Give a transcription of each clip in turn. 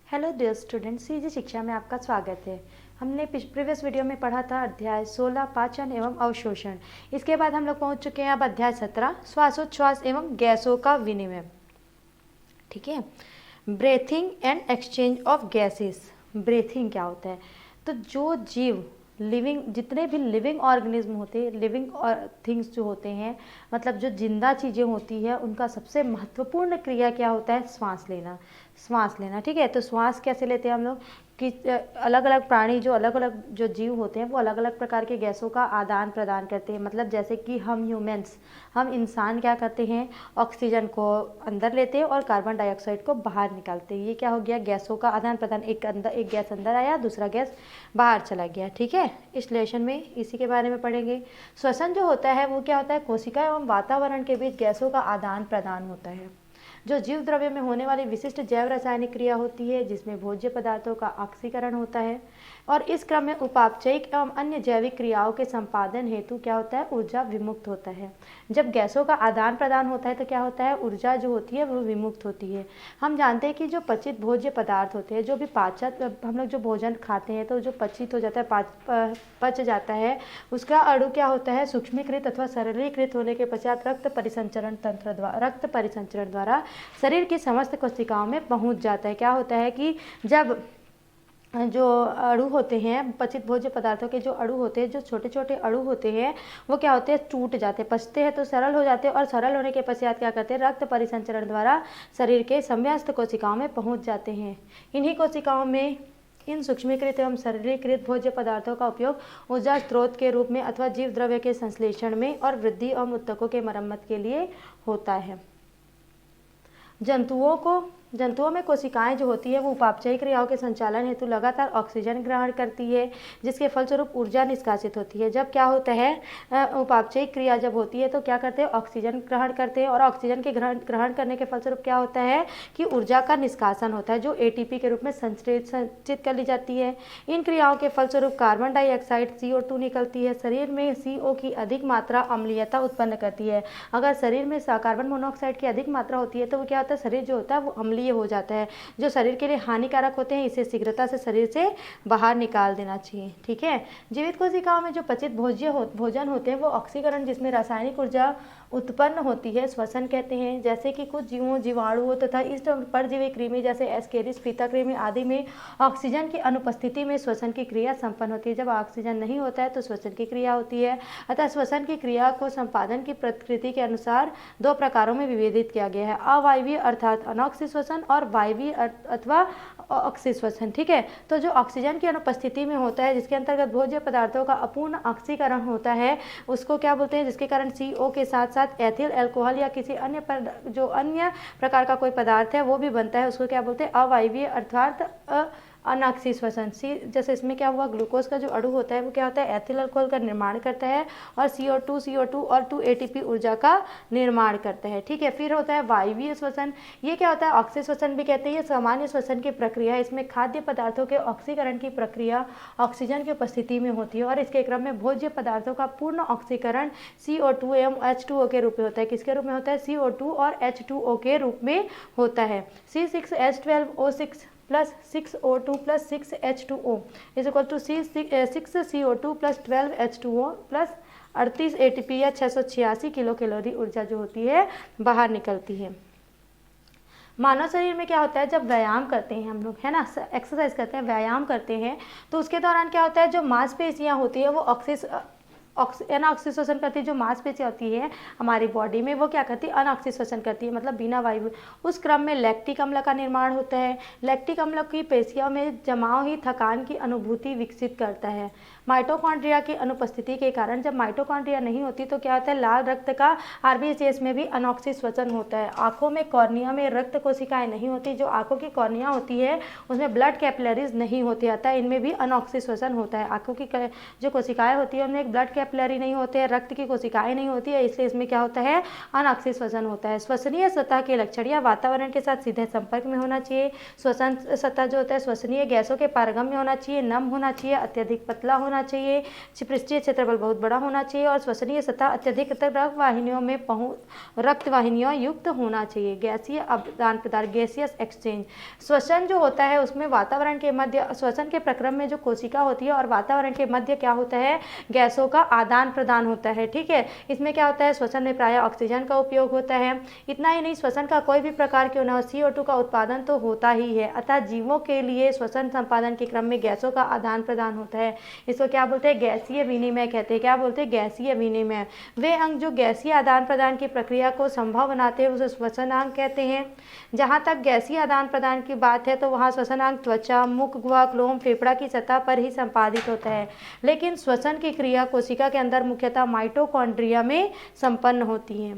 Hello dear student, CG शिक्षा में आपका स्वागत है। हमने प्रीवियस वीडियो में पढ़ा था अध्याय 16 पाचन एवं अवशोषण। इसके बाद हम लोग पहुंच चुके हैं अब अध्याय 17 श्वासोच्छ्वास एवं गैसों का विनिमय। ठीक है, breathing and exchange of gases. Breathing क्या होता है? तो जो जीव लिविंग, जितने भी लिविंग ऑर्गेनिज्म होते हैं, लिविंग थिंग्स जो होते हैं, मतलब जो जिंदा चीज़ें होती है, उनका सबसे महत्वपूर्ण क्रिया क्या होता है? सांस लेना। सांस लेना, ठीक है। तो सांस कैसे लेते हैं हम लोग कि अलग अलग प्राणी, जो अलग अलग जो जीव होते हैं, वो अलग अलग प्रकार के गैसों का आदान प्रदान करते हैं। मतलब जैसे कि हम ह्यूमंस, हम इंसान क्या करते हैं? ऑक्सीजन को अंदर लेते हैं और कार्बन डाइऑक्साइड को बाहर निकालते हैं। ये क्या हो गया? गैसों का आदान प्रदान। एक गैस अंदर आया, दूसरा गैस बाहर चला गया। ठीक है, इस लेशन में इसी के बारे में पढ़ेंगे। श्वसन जो होता है वो क्या होता है? कोशिका एवं वातावरण के बीच गैसों का आदान प्रदान होता है। जो जीव द्रव्य में होने वाली विशिष्ट जैव रासायनिक क्रिया होती है, जिसमें भोज्य पदार्थों का ऑक्सीकरण होता है, और इस क्रम में उपापचयिक एवं अन्य जैविक क्रियाओं के संपादन हेतु क्या होता है? ऊर्जा विमुक्त होता है। जब गैसों का आदान प्रदान होता है तो क्या होता है? ऊर्जा जो होती है वो विमुक्त होती है। हम जानते हैं कि जो पचित भोज्य पदार्थ होते हैं, जो भी पाचक, हम लोग जो भोजन खाते हैं तो जो पचित हो जाता है, पच जाता है, उसका अणु क्या होता है? सूक्ष्मीकृत अथवा सरलीकृत होने के पश्चात रक्त परिसंचरण द्वारा शरीर की समस्त कोशिकाओं में पहुंच जाता है। क्या होता है कि जब जो अणु होते हैं, पचित भोज्य पदार्थों के जो अणु होते हैं, जो छोटे छोटे अणु होते हैं, वो क्या होते हैं? टूट जाते हैं, पचते हैं तो सरल हो जाते हैं, और सरल होने के पश्चात क्या करते हैं? रक्त परिसंचरण द्वारा शरीर के समस्त कोशिकाओं में पहुंच जाते हैं। इन्हीं कोशिकाओं में इन सूक्ष्मीकृत एवं सरलीकृत भोज्य पदार्थों का उपयोग ऊर्जा स्रोत के रूप में अथवा जीव द्रव्य के संश्लेषण में और वृद्धि एवं उत्तकों के मरम्मत के लिए होता है। जंतुओं में कोशिकाएं जो होती है वो उपापचयी क्रियाओं के संचालन हेतु लगातार ऑक्सीजन ग्रहण करती है, जिसके फलस्वरूप ऊर्जा निष्कासित होती है। जब क्या होता है? उपापचयी क्रिया जब होती है तो क्या करते हैं? ऑक्सीजन ग्रहण करते हैं, और ऑक्सीजन के ग्रहण करने के फलस्वरूप क्या होता है कि ऊर्जा का निष्कासन होता है, जो एटीपी के रूप में संचित कर ली जाती है। इन क्रियाओं के फलस्वरूप कार्बन डाइऑक्साइड CO2 निकलती है। शरीर में CO की अधिक मात्रा अम्लीयता उत्पन्न करती है। अगर शरीर में कार्बन मोनोऑक्साइड की अधिक मात्रा होती है तो वो क्या होता है? शरीर जो होता है वो अम्लीय हो जाता है, जो शरीर के लिए हानिकारक होते हैं। इसे शीघ्रता से शरीर से बाहर निकाल देना चाहिए। ठीक है, जीवित कोशिकाओं में जो पचित भोजन होते हैं वो ऑक्सीकरण, जिसमें रासायनिक ऊर्जा उत्पन्न होती है, श्वसन कहते हैं। जैसे कि कुछ जीवाणुओं तथा इस परजीवी कृमि जैसे एस्केरिस, फीता कृमि आदि में ऑक्सीजन की अनुपस्थिति में श्वसन की क्रिया संपन्न होती है। जब ऑक्सीजन नहीं होता है तो श्वसन की क्रिया होती है। अतः श्वसन की क्रिया को संपादन की प्रकृति के अनुसार दो प्रकारों में विभेदित किया गया है: अवायवीय अर्थात अनॉक्सी श्वसन और वायवीय अथवा ऑक्सी श्वसन। ठीक है, तो जो ऑक्सीजन की अनुपस्थिति में होता है, जिसके अंतर्गत भोज्य पदार्थों का अपूर्ण ऑक्सीकरण होता है, उसको क्या बोलते हैं? जिसके कारण CO के साथ साथ एथिल अल्कोहल या किसी अन्य जो अन्य प्रकार का कोई पदार्थ है वो भी बनता है, उसको क्या बोलते हैं? अवायवीय अर्थात अनॉक्सी श्वसन। जैसे इसमें क्या हुआ? ग्लूकोज का जो अणु होता है वो क्या होता है? एथिल अल्कोहल का निर्माण करता है, और CO2 और 2 ATP ऊर्जा का निर्माण करता है। ठीक है, फिर होता है वायवीय श्वसन। ये क्या होता है? ऑक्सी श्वसन भी कहते हैं। ये सामान्य श्वसन की प्रक्रिया है। इसमें खाद्य पदार्थों के ऑक्सीकरण की प्रक्रिया ऑक्सीजन की उपस्थिति में होती है, और इसके क्रम में भोज्य पदार्थों का पूर्ण ऑक्सीकरण CO2 एवं H2O के रूप में होता है। किसके रूप में होता है? CO2 और H2O के रूप में होता है। C6H12O6 plus 6O2 plus 6H2O is equal to 6CO2 plus 12H2O plus 38 ATP या 686 किलो कैलोरी ऊर्जा जो होती है बाहर निकलती है। मानव शरीर में क्या होता है? जब व्यायाम करते हैं हम लोग, है ना, एक्सरसाइज करते हैं, व्यायाम करते हैं, तो उसके दौरान क्या होता है? जो मांसपेशियां होती है वो अनऑक्सीश्वसन करती है। जो मांसपेशियां होती है हमारी बॉडी में वो क्या करती है? अनऑक्सीश्वसन करती है, मतलब बिना वायु। उस क्रम में लैक्टिक अम्ल का निर्माण होता है। लैक्टिक अम्ल की पेशियों में जमाव ही थकान की अनुभूति विकसित करता है। माइटोकॉन्ड्रिया की अनुपस्थिति के कारण, जब माइटोकॉन्ड्रिया नहीं होती तो क्या होता है? लाल रक्त का RBCs में भी अनऑक्सीश्वसन होता है। आंखों में, कॉर्निया में रक्त कोशिकाएं नहीं होती। जो आंखों की कॉर्निया होती है उसमें ब्लड कैपिलरीज नहीं होती, अतः इनमें भी अनऑक्सीश्वसन होता है। आंखों की जो कोशिकाएं होती है उनमें एक ब्लड कैपिलरी नहीं होते हैं, रक्त की कोशिकाएं नहीं होती है, इसलिए इसमें क्या होता है, अनऑक्सी श्वसन होता है। श्वसनीय सतह के लक्षण या वातावरण के साथ सीधे संपर्क में होना चाहिए। श्वसन सतह जो होता है श्वसनीय गैसों के पारगम्य होना चाहिए, नम होना चाहिए, अत्यधिक पतला होना चाहिए, पृष्ठीय क्षेत्रफल बहुत बड़ा होना चाहिए और श्वसनीय सतह अत्यधिक रक्त वाहिनियों युक्त होना चाहिए। गैसीय आदान प्रदान, गैसियस एक्सचेंज, श्वसन जो होता है उसमें वातावरण के मध्य, श्वसन के प्रक्रम में जो कोशिका होती है और वातावरण के मध्य क्या होता है, गैसों का आदान प्रदान होता है। ठीक है, इसमें क्या होता है, श्वसन में प्रायः ऑक्सीजन का उपयोग होता है। इतना ही नहीं, श्वसन का कोई भी प्रकार क्यों न हो, CO2 का उत्पादन तो होता ही है। अतः जीवों के लिए श्वसन संपादन के क्रम में गैसों का आदान प्रदान होता है। इसको क्या बोलते हैं, गैसीय विनिमय कहते हैं। क्या बोलते हैं, गैसीय विनिमय। वे अंग जो गैसीय आदान प्रदान की प्रक्रिया को संभव बनाते हैं उसे श्वसनांग कहते हैं। जहाँ तक गैसीय आदान प्रदान की बात है तो वहाँ श्वसनांग त्वचा, मुख, गुहा, क्लोम, फेफड़ा की सतह पर ही संपादित होता है, लेकिन श्वसन की क्रिया कोशिका के अंदर मुख्यतः माइटोकॉन्ड्रिया में संपन्न होती है।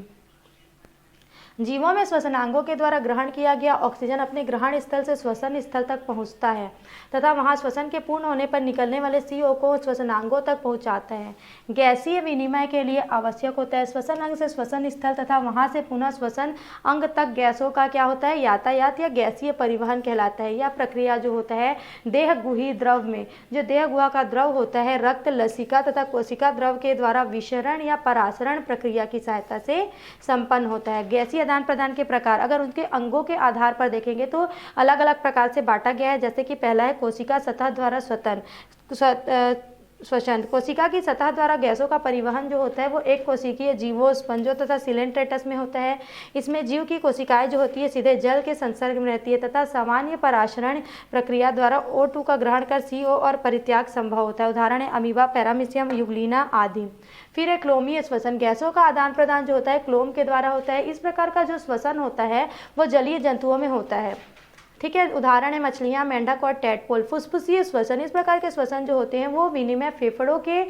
जीवों में श्वसनांगों के द्वारा ग्रहण किया गया ऑक्सीजन अपने ग्रहण स्थल से श्वसन स्थल तक पहुंचता है तथा वहां श्वसन के पूर्ण होने पर निकलने वाले CO को श्वसनांगों तक पहुंचाता है। गैसीय विनिमय के लिए आवश्यक होता है श्वसन अंग से श्वसन स्थल तथा वहां से पुनः श्वसन अंग तक गैसों का क्या होता है, यातायात या गैसीय परिवहन कहलाता है। यह प्रक्रिया जो होता है देहगुही द्रव में, जो देह गुहा का द्रव होता है, रक्त, लसिका तथा कोशिका द्रव के द्वारा विशरण या परासरण प्रक्रिया की सहायता से संपन्न होता है। गैसीय आदान प्रदान के प्रकार अगर उनके अंगों के आधार पर देखेंगे तो अलग अलग प्रकार से बांटा गया है। जैसे कि पहला है कोशिका सतह द्वारा श्वसन। कोशिका की सतह द्वारा गैसों का परिवहन जो होता है वो एक कोशिकीय जीवों, स्पंजों तथा सिलेंट्रेटस में होता है। इसमें जीव की कोशिकाएं जो होती है सीधे जल के संसर्ग में रहती है तथा सामान्य पराशरण प्रक्रिया द्वारा O2 का ग्रहण कर CO और परित्याग संभव होता है। उदाहरण है अमीबा, पैरामीशियम, यूग्लिना आदि। फिर है क्लोमीय श्वसन। गैसों का आदान प्रदान जो होता है क्लोम के द्वारा होता है। इस प्रकार का जो श्वसन होता है वो जलीय जंतुओं में होता है। ठीक है, उदाहरण है मछलियाँ, मेंढक और टैडपोल। फुसफुसीय श्वसन, इस प्रकार के श्वसन जो होते हैं वो विनिमय फेफड़ों के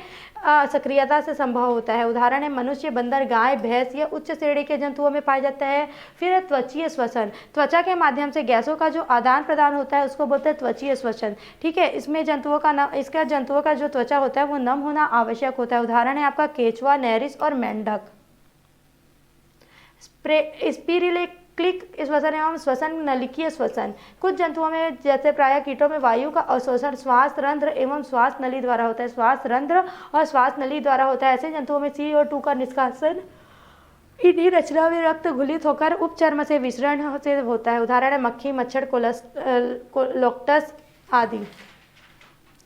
सक्रियता से संभव होता है। उदाहरण है मनुष्य, बंदर, गाय, भैंस या उच्च श्रेणी के जंतुओं में पाया जाता है। फिर है त्वचीय श्वसन। त्वचा के माध्यम से गैसों का जो आदान प्रदान होता है उसको बोलते हैं त्वचीय श्वसन। ठीक है, इसमें जंतुओं का जो त्वचा होता है वो नम होना आवश्यक होता है। उदाहरण है आपका केचुआ, नैरिस और मेंढक। क्लिक श्वसन एवं श्वसन नलिकीय श्वसन। कुछ जंतुओं में जैसे प्रायः कीटों में वायु का अवशोषण श्वास रंध्र एवं श्वास नली द्वारा होता है। श्वास रंध्र और श्वास नली द्वारा होता है। ऐसे जंतुओं में CO2 का निष्कासन इन्हीं रचना में रक्त घुलित होकर उपचर्म से विसरण से होता है। उदाहरण है मक्खी, मच्छर, कोलोक्टस आदि।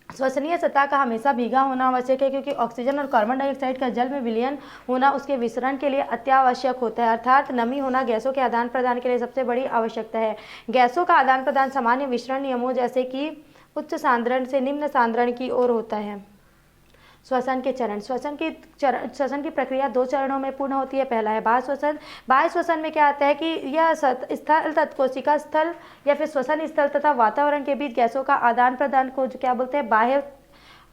श्वसनीय सतह का हमेशा भीगा होना आवश्यक है क्योंकि ऑक्सीजन और कार्बन डाइऑक्साइड का जल में विलयन होना उसके विसरण के लिए अत्यावश्यक होता है। अर्थात नमी होना गैसों के आदान प्रदान के लिए सबसे बड़ी आवश्यकता है। गैसों का आदान प्रदान सामान्य विसरण नियमों जैसे कि उच्च सांद्रण से निम्न सांद्रण की ओर होता है। श्वसन के चरण। श्वसन की प्रक्रिया 2 चरणों में पूर्ण होती है। पहला है बाह्य श्वसन। बाह्य श्वसन में क्या आता है कि यह स्थल कोशिका स्थल या फिर श्वसन स्थल तथा वातावरण के बीच गैसों का आदान प्रदान को जो क्या बोलते हैं बाह्य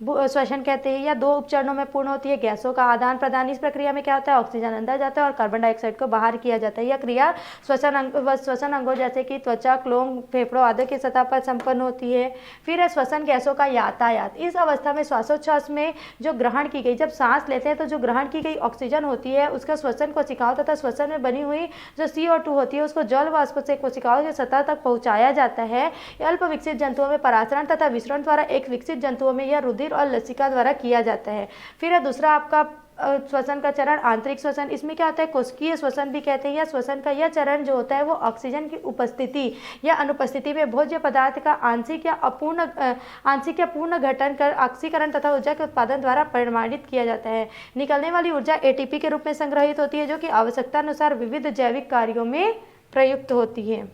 श्वसन कहते हैं। या 2 उपचरणों में पूर्ण होती है। गैसों का आदान प्रदान, इस प्रक्रिया में क्या होता है ऑक्सीजन अंदर जाता है और कार्बन डाइऑक्साइड को बाहर किया जाता है। यह क्रिया श्वसन अंगों जैसे कि त्वचा, क्लोम, फेफड़ों आदि की सतह पर संपन्न होती है। फिर है श्वसन गैसों का यातायात। इस अवस्था में श्वासोच्छ्वास में जो ग्रहण की गई, जब सांस लेते हैं तो जो ग्रहण की गई ऑक्सीजन होती है उसका श्वसन कोशिकाओं तथा श्वसन में बनी हुई जो CO2 होती है उसको जल वाष्प से कोशिकाओं की सतह तक पहुँचाया जाता है। अल्प विकसित जंतुओं में परासरण तथा विसरण द्वारा, एक विकसित जंतुओं में यह रुधिर और लसिका द्वारा किया जाता है। फिर है दूसरा आपका श्वसन का चरण आंतरिक श्वसन। इसमें क्या होता है कोशिकीय श्वसन भी कहते हैं। या श्वसन का यह चरण जो होता है वो ऑक्सीजन की उपस्थिति या अनुपस्थिति में भोज्य पदार्थ का आंशिक या पूर्ण घटन कर ऑक्सीकरण तथा ऊर्जा के उत्पादन द्वारा परिमाणित किया जाता है। निकलने वाली ऊर्जा ATP के रूप में संग्रहित होती है जो कि आवश्यकता अनुसार विविध जैविक कार्यों में प्रयुक्त होती है।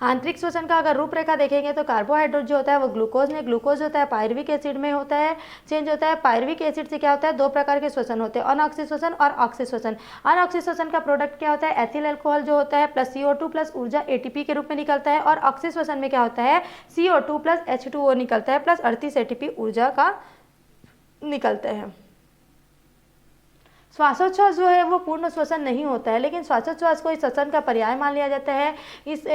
आंतरिक श्वसन का अगर रूपरेखा देखेंगे तो कार्बोहाइड्रेट जो होता है वो ग्लूकोज में, ग्लूकोज होता है पायरुविक एसिड में होता है, चेंज होता है। पायरुविक एसिड से क्या होता है 2 प्रकार के श्वसन होते हैं, अनऑक्सी श्वसन और ऑक्सी श्वसन। अनऑक्सी श्वसन का प्रोडक्ट क्या होता है एथिल अल्कोहल जो होता है प्लस CO2 प्लस ऊर्जा ATP के रूप में निकलता है। और ऑक्सी श्वसन में क्या होता है CO2 प्लस H2O निकलता है प्लस 38 ATP ऊर्जा का निकलता है। श्वासोच्छ्वास जो है वो पूर्ण श्वसन नहीं होता है, लेकिन श्वासोच्छ्वास को इस श्वसन का पर्याय मान लिया जाता है। इस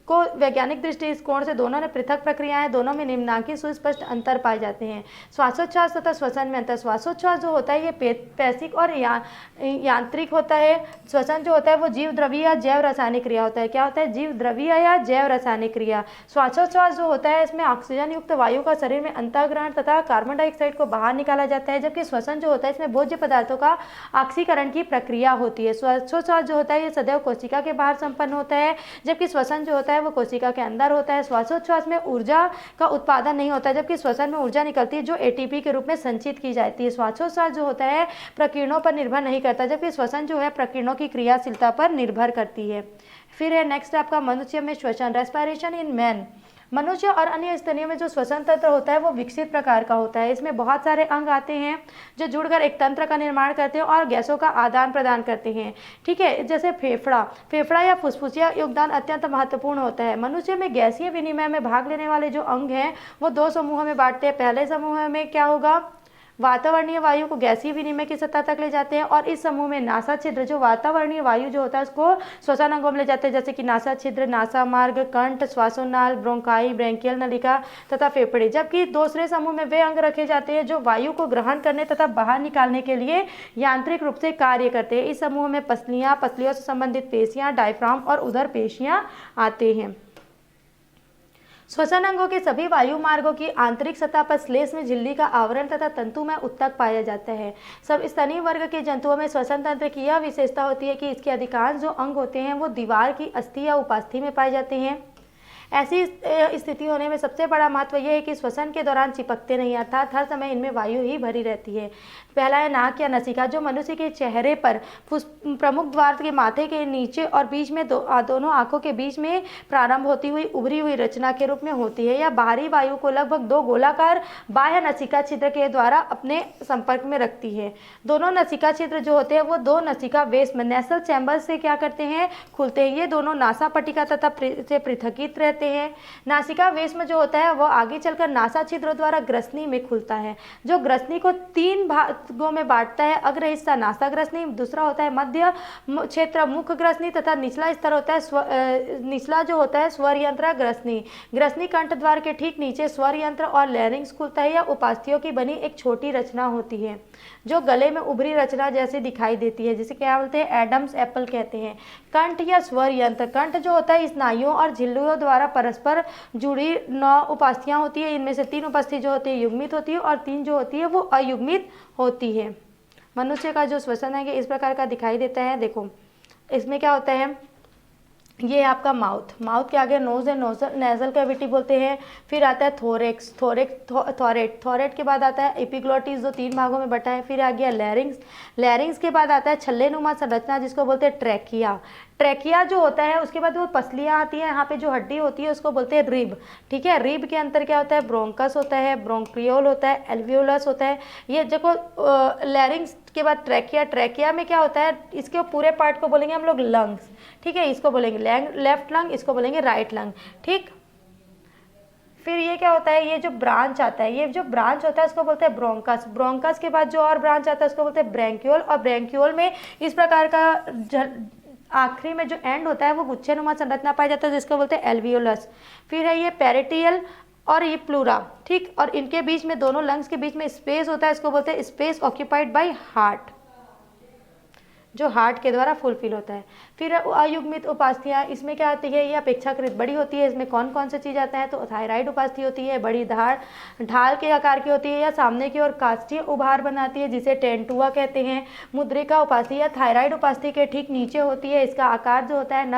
को वैज्ञानिक दृष्टिकोण से दोनों में पृथक प्रक्रियाएं, दोनों में निम्नांकित सुस्पष्ट अंतर पाए जाते हैं। श्वासोच्छ्वास तथा श्वसन में अंतर। श्वासोच्छ्वास जो होता है ये पैसिक और यांत्रिक होता है। श्वसन जो होता है वो जीव द्रव्य या जैव रासायनिक क्रिया होता है। क्या होता है? जीव द्रव्य या जैव रासायनिक क्रिया। श्वासोच्छ्वास जो होता है इसमें ऑक्सीजन युक्त वायु का शरीर में अंतर्ग्रहण तथा कार्बन डाइऑक्साइड को बाहर निकाला जाता है, जबकि श्वसन जो होता है इसमें भोज्य पदार्थों का ऑक्सीकरण की प्रक्रिया होती है। श्वासोच्छ्वास जो होता है ये सदैव कोशिका के बाहर संपन्न होता है, जबकि श्वसन जो होता है वो कोशिका के अंदर होता है। श्वासोच्छ्वास में ऊर्जा का उत्पादन नहीं होता है, जबकि श्वसन में ऊर्जा निकलती है जो एटीपी के रूप में संचित की जाती है। श्वासोच्छ्वास जो होता है प्रकीर्णों पर निर्भर नहीं करता, जबकि श्वसन जो है प्रकीर्णों की क्रियाशीलता पर निर्भर करती है। फिर है नेक्स्ट आपका मनुष्य में श्वसन, रेस्पिरेशन इन मैन। मनुष्य और अन्य स्तनियों में जो श्वसन तंत्र होता है वो विकसित प्रकार का होता है। इसमें बहुत सारे अंग आते हैं जो जुड़कर एक तंत्र का निर्माण करते हैं और गैसों का आदान प्रदान करते हैं। ठीक है, जैसे फेफड़ा या फुसफुसिया योगदान अत्यंत महत्वपूर्ण होता है। मनुष्य में गैसीय विनिमय में भाग लेने वाले जो अंग हैं वो दो समूहों में बांटते हैं। पहले समूह में क्या होगा? वातावरणीय वायु को गैसीय विनिमय की सतह तक ले जाते हैं, और इस समूह में नासा छिद्र जो वातावरणीय वायु जो होता है उसको श्वसन अंगों में ले जाते हैं, जैसे कि नासा छिद्र, नासा मार्ग, कंठ, श्वासोनाल, ब्रोंकाई, ब्रेंकियल नलिका तथा फेफड़े। जबकि दूसरे समूह में वे अंग रखे जाते हैं जो वायु को ग्रहण करने तथा बाहर निकालने के लिए यांत्रिक रूप से कार्य करते हैं। इस समूह में पसलियां, पसलियों से संबंधित पेशियां, डायफ्राम और उदर पेशियां आते हैं। श्वसन अंगों के सभी वायु मार्गों की आंतरिक सतह पर श्लेष्म में झिल्ली का आवरण तथा तंतुमय उत्तक पाया जाता है। सब स्तनीय वर्ग के जंतुओं में श्वसन तंत्र की यह विशेषता होती है कि इसके अधिकांश जो अंग होते हैं वो दीवार की अस्थि या उपास्थि में पाए जाते हैं। ऐसी स्थिति होने में सबसे बड़ा महत्व यह है कि श्वसन के दौरान चिपकते नहीं, अर्थात हर समय इनमें वायु ही भरी रहती है। पहला है नाक या नसिका, जो मनुष्य के चेहरे पर प्रमुख द्वार के माथे के नीचे और बीच में दोनों आंखों के बीच में प्रारंभ होती हुई उभरी हुई रचना के रूप में होती है। यह बाहरी वायु को लगभग दो गोलाकार बाह्य नसिका छिद्र के द्वारा अपने संपर्क में रखती है। दोनों नसिका छिद्र जो होते हैं वो दो नसिका वेश में नेसल चैम्बर से क्या करते हैं? खुलते हैं। ये दोनों नासा पट्टिका तथा से पृथकित रहते हैं। नासिका वेश्म जो होता है वो आगे चलकर नासा छिद्रों द्वारा ग्रसनी में खुलता है, जो ग्रसनी को तीन भागों में बांटता है। अग्र हिस्सा नासा ग्रसनी, दूसरा होता है मध्य क्षेत्र मुख ग्रसनी तथा निचला स्तर होता है निचला जो होता है स्वर यंत्र ग्रसनी। ग्रसनी कंठ द्वार के ठीक नीचे स्वर यंत्र और लैरिंक्स खुलता है। या उपास्थियों की बनी एक छोटी रचना होती है जो गले में उभरी रचना जैसी दिखाई देती है, जिसे क्या बोलते हैं? एडम्स एप्पल कहते हैं। कंठ या स्वर यंत्र, कंठ जो होता है स्नायुओं और झिल्लियों द्वारा परस्पर जुड़ी 9 उपास्थियां होती है। इनमें से 3 उपास्थि जो होती है युग्मित होती है और 3 जो होती है वो अयुग्मित होती है। मनुष्य का जो श्वसन है इस प्रकार का दिखाई देता है। देखो इसमें क्या होता है, ये आपका माउथ के आगे नोज है, नेजल कैविटी बोलते हैं। फिर आता है थोरेक्स, थोरेट के बाद आता है एपिग्लोटिस जो 3 भागों में बटा है। फिर आ गया लैरिंग्स के बाद आता है छल्लेनुमा संरचना जिसको बोलते हैं ट्रैकिया जो होता है। उसके बाद वो पसलियाँ आती है, यहाँ पे जो हड्डी होती है उसको बोलते हैं रिब। ठीक है, रिब के अंदर क्या होता है? ब्रोंकस होता है, ब्रोंक्रियोल होता है, एल्वियोलस होता है। ये देखो लैरिंग्स के बाद ट्रैकिया में क्या होता है? इसके पूरे पार्ट को बोलेंगे हम लोग लंग्स। ठीक है, इसको बोलेंगे लेफ्ट लंग, इसको बोलेंगे राइट लंग। ठीक, फिर ये क्या होता है? ये जो ब्रांच आता है, ये जो ब्रांच होता है उसको बोलते हैं ब्रोंकस के बाद जो और ब्रांच आता है उसको बोलते हैं ब्रैंक्यूल। और ब्रैंक्यूल में इस प्रकार का आखिरी में जो एंड होता है वो गुच्छेनुमा संरचना पाया जाता है जिसको बोलते हैं एल्वियोलस। फिर है ये पेरिटियल और ये प्लूरा। ठीक, और इनके बीच में दोनों लंग्स के बीच में स्पेस होता है, इसको बोलते हैं स्पेस ऑक्यूपाइड बाय हार्ट, जो हार्ट के द्वारा फुलफिल होता है। फिर अयुग्मित उपास्थियाँ, इसमें क्या होती है? ये अपेक्षाकृत बड़ी होती है। इसमें कौन कौन सी चीज़ आता है? तो थायराइड उपास्थि होती है, बड़ी ढाल के आकार की होती है या सामने की ओर काष्ठीय उभार बनाती है जिसे टेंटुआ कहते हैं। मुद्रिका उपास्थि या थायराइड उपास्थि के ठीक नीचे होती है। इसका आकार जो होता है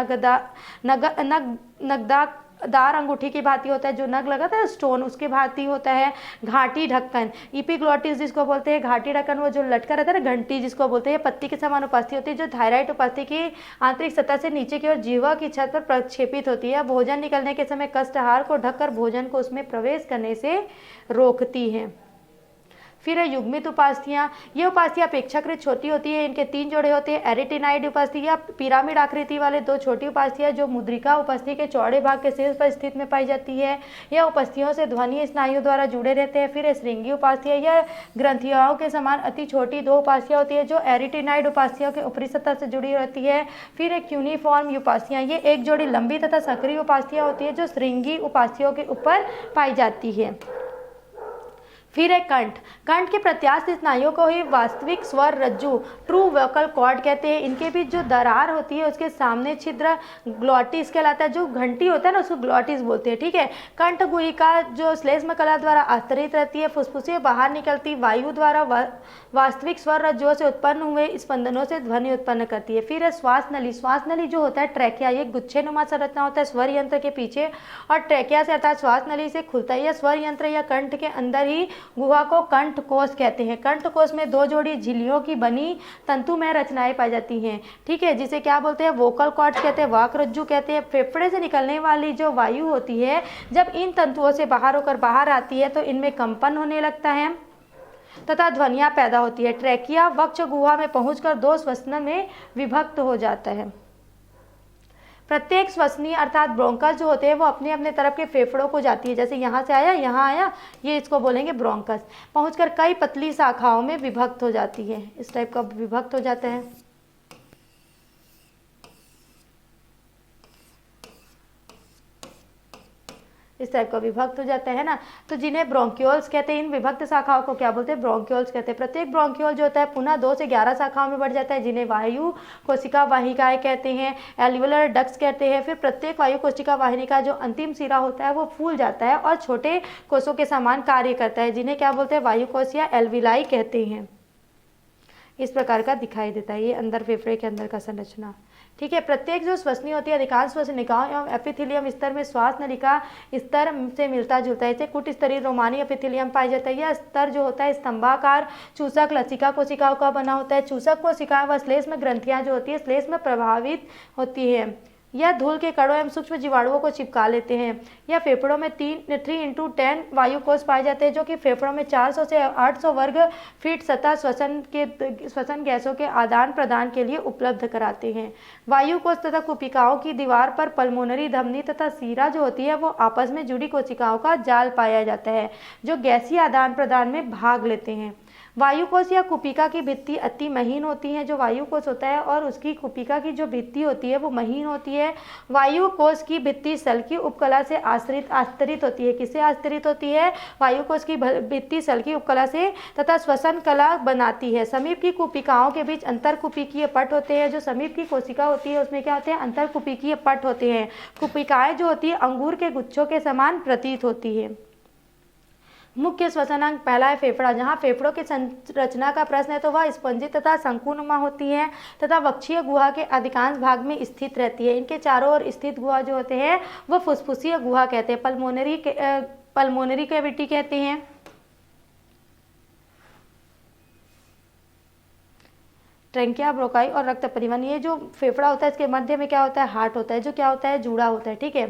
नगदार अंगूठी की भांति होता है, जो नग लगाता है स्टोन उसके भांति होता है। घाटी ढक्कन, इपिग्लोटिस जिसको बोलते हैं, घाटी ढक्कन वो जो लटका रहता है ना, घंटी जिसको बोलते हैं, पत्ती के समान उपास्थि होती है जो थायराइड उपास्थि की आंतरिक सतह से नीचे की ओर जिह्वा की छत पर प्रक्षेपित होती है। भोजन निकलने के समय कष्टहार को ढककर भोजन को उसमें प्रवेश करने से रोकती है। फिर है युग्मित उपास्थियां। ये उपास्थियां अपेक्षाकृत छोटी होती है, इनके 3 जोड़े होते हैं। एरिटिनाइड उपास्थि पिरामिड आकृति वाले 2 छोटी उपास्थियां जो मुद्रिका उपास्थि के चौड़े भाग के शीर्ष पर स्थित में पाई जाती है। यह उपास्थियों से ध्वनि स्नायु द्वारा जुड़े रहते हैं। फिर श्रृंगी उपास्थियां, यह ग्रंथियाओं के समान अति छोटी 2 उपास्थियां होती है जो एरिटिनाइड उपास्थियों के ऊपरी सतह से जुड़ी रहती है। फिर एक क्यूनिफॉर्म उपास्थियां, ये एक जोड़ी लंबी तथा सक्रिय उपास्थियां होती है जो श्रृंगी उपास्थियों के ऊपर पाई जाती है। फिर है कंठ। कंठ के प्रत्यास्थ स्नायुओं को ही वास्तविक स्वर रज्जु ट्रू वोकल कॉर्ड कहते हैं। इनके बीच जो दरार होती है उसके सामने छिद्र ग्लॉटिस कहलाता है। जो घंटी होता है ना उसको ग्लॉटिस बोलते हैं, ठीक है। कंठ गुहिका जो श्लेष्म कला द्वारा आस्तरित रहती है। फुसफुसे बाहर निकलती वायु द्वारा वास्तविक स्वर रज्जुओं से उत्पन्न हुए स्पंदनों से ध्वनि उत्पन्न करती है। फिर है श्वास नली। श्वास नली जो होता है ट्रैकिया, ये गुच्छे नुमा संरचना होता है स्वर यंत्र के पीछे और ट्रैकिया से अर्थात श्वास नली से खुलता है। यह स्वर यंत्र या कंठ के अंदर ही गुहा को कंठ कोश कहते हैं। कंठ कोश में 2 जोड़ी झिल्लियों की बनी तंतुमय रचनाएं पाई जाती हैं, ठीक है, जिसे क्या बोलते हैं, वोकल कॉर्ड कहते हैं, वाक रज्जु कहते हैं। फेफड़े से निकलने वाली जो वायु होती है जब इन तंतुओं से बाहर होकर बाहर आती है तो इनमें कंपन होने लगता है तथा ध्वनियां पैदा होती है। ट्रैकिया वक्ष गुहा में पहुंचकर 2 श्वसन में विभक्त हो जाता है। प्रत्येक श्वसनी अर्थात ब्रोंकस जो होते हैं वो अपने अपने तरफ के फेफड़ों को जाती है। जैसे यहाँ से आया यहाँ आया, ये इसको बोलेंगे ब्रोंकस। पहुंचकर कई पतली शाखाओं में विभक्त हो जाती है। इस टाइप का विभक्त हो जाता है। इस टाइप का विभक्त हो जाता है ना, तो जिन्हें ब्रोंक्यूल्स कहते हैं। इन विभक्त शाखाओं को क्या बोलते हैं, ब्रोंक्यूल्स कहते हैं। प्रत्येक ब्रोंक्यूल जो होता है पुनः 2 से 11 शाखाओं में बढ़ जाता है जिन्हें वायु कोशिका वाहिकाएं कहते हैं, एल्वियोलर डक्ट्स कहते हैं। फिर प्रत्येक वायु कोशिका वाहिनी का जो अंतिम सिरा होता है वो फूल जाता है और छोटे कोषों के समान कार्य करता है जिन्हें क्या बोलते हैं, वायु कोश या एल्विलाई कहते हैं। इस प्रकार का दिखाई देता है ये अंदर फेफड़े के अंदर का संरचना, ठीक है। प्रत्येक जो श्वसनी होती है अधिकांश श्वसनिकाओं एवं एपिथेलियम स्तर में श्वास नलिका स्तर से मिलता जुलता है। इसे कुट स्तरीय रोमानी एपिथेलियम पाया जाता है। यह स्तर जो होता है स्तंभाकार चूसक लसिका कोशिकाओं का बना होता है। चूसक कोशिका व श्लेष्म ग्रंथियां जो होती है श्लेष्म प्रभावित होती है। यह धूल के कणों एवं सूक्ष्म जीवाणुओं को चिपका लेते हैं। यह फेफड़ों में 3x10 वायु कोष पाए जाते हैं जो कि फेफड़ों में 400 से 800 वर्ग फीट सतह श्वसन गैसों के आदान प्रदान के लिए उपलब्ध कराते हैं। वायु कोष तथा कुपिकाओं की दीवार पर पल्मोनरी धमनी तथा सीरा जो होती है वो आपस में जुड़ी कोशिकाओं का जाल पाया जाता है जो गैसीय आदान प्रदान में भाग लेते हैं। वायुकोश या कुपिका की भित्ति अति महीन होती है। जो वायुकोश होता है और उसकी कुपिका की जो भित्ति होती है वो महीन होती है। वायुकोश की भित्ति सल्की उपकला से आस्तरित होती है। किससे आस्तरित होती है, वायुकोश की भित्ति सल्की उपकला से तथा श्वसन कला बनाती है। समीप की कुपिकाओं के बीच अंतरकुपिकीय पट होते हैं। जो समीप की कोशिका होती है उसमें क्या होते हैं, अंतरकुपिकीय पट होते हैं। कुपिकाएं जो होती है अंगूर के गुच्छों के समान प्रतीत होती है। मुख्य श्वसनांग पहला है फेफड़ा। जहाँ फेफड़ों की संरचना का प्रश्न है तो वह स्पंजी तथा शंकुनुमा होती है तथा वक्षीय गुहा के अधिकांश भाग में स्थित रहती है। इनके चारों ओर स्थित गुहा जो होते हैं वह फुसफुसीय गुहा कहते हैं, पल्मोनरी कैविटी कहते हैं। ट्रंकिया ब्रोकाई और रक्त परिवहन, ये जो फेफड़ा होता है इसके मध्य में क्या होता है, हार्ट होता है जो क्या होता है, जुड़ा होता है, ठीक है।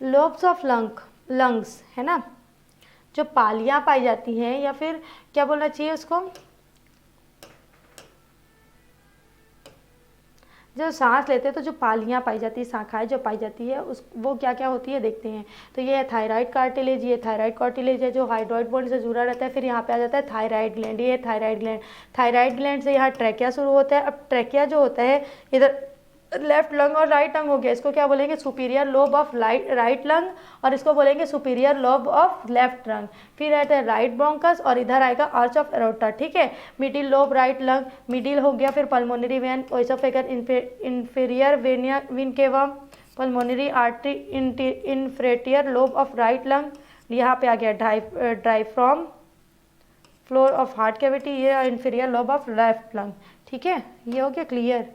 लोब्स ऑफ लंग्स है ना, जो पालियां पाई जाती हैं या फिर क्या बोलना चाहिए उसको, जो सांस लेते हैं तो जो पालियां पाई जाती है, शाखाएं जो पाई जाती है उस वो क्या क्या होती है देखते हैं। तो ये है थायराइड कार्टिलेज, ये थायराइड कार्टिलेज है जो हाइड्रॉइड बॉडी से जुड़ा रहता है। फिर यहाँ पे आ जाता है थायराइड ग्लैंड, ये है थायराइड ग्लैंड। थायराइड ग्लैंड से यहाँ ट्रैकिया शुरू होता है। अब ट्रैकिया जो होता है इधर लेफ्ट लंग और राइट लंग हो गया, इसको क्या बोलेंगे, superior lobe of right lung और इसको बोलेंगे superior lobe of left lung. फिर रहता है राइट ब्रोंकस और इधर आएगा आर्च ऑफ एरोटा, ठीक है। Middle lobe right lung, middle हो गया। फिर pulmonary vein, oesophagus inferior vena cava, pulmonary artery inferior lobe of right lung. यहाँ पे आ गया diaphragm floor of heart cavity, ये inferior lobe of left lung, ठीक है। ये हो गया क्लियर।